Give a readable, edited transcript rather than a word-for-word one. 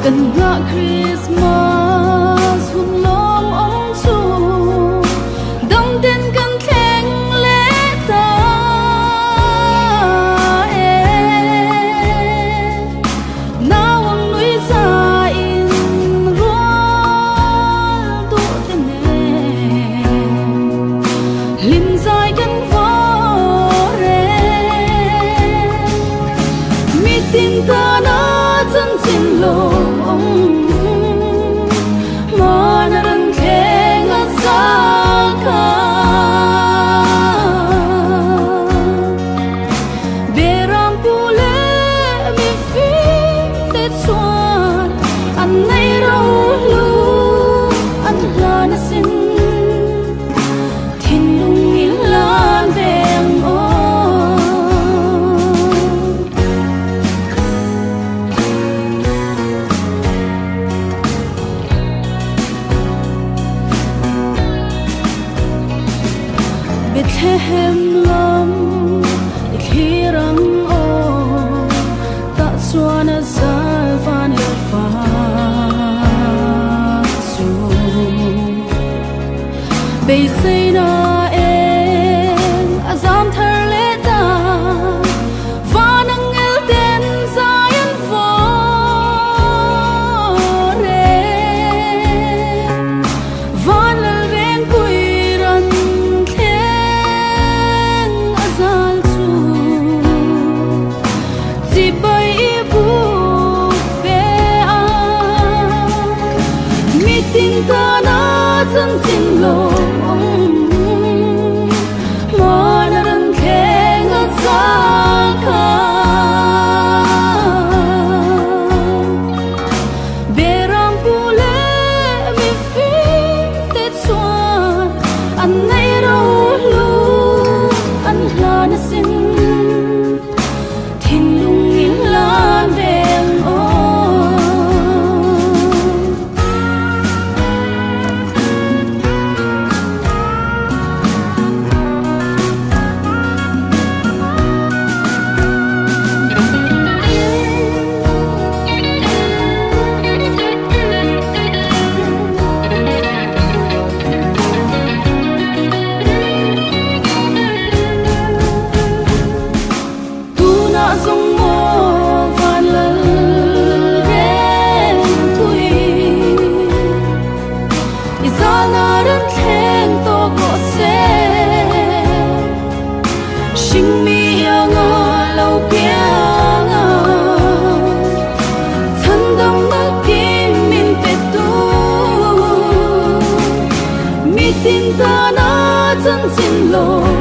Cần ngã Christmas hôn lom ông chu đông tên cần khen lễ ta nào ông núi ra in ruộng tụ tên lim dài cần vô re mi tin ta na chân xin lộ Bethlehem lam ikhirang o ta suana salvan le fa su be say na em azam thar le ta vanang el den zion for re van le veng kuiran tin ta na chân xin lộ mà na đừng khe ngất xa cả bề ram pu lệ mi phi tết xuân anh này đâu lu anh là na xin thiên lung in lan đèn ô dung mô van lần đến tuổi isa na đến khen to có xe sinh mi ngờ lâu kia thân đông đất kim min tết tu mi tin ta na chân xin lộ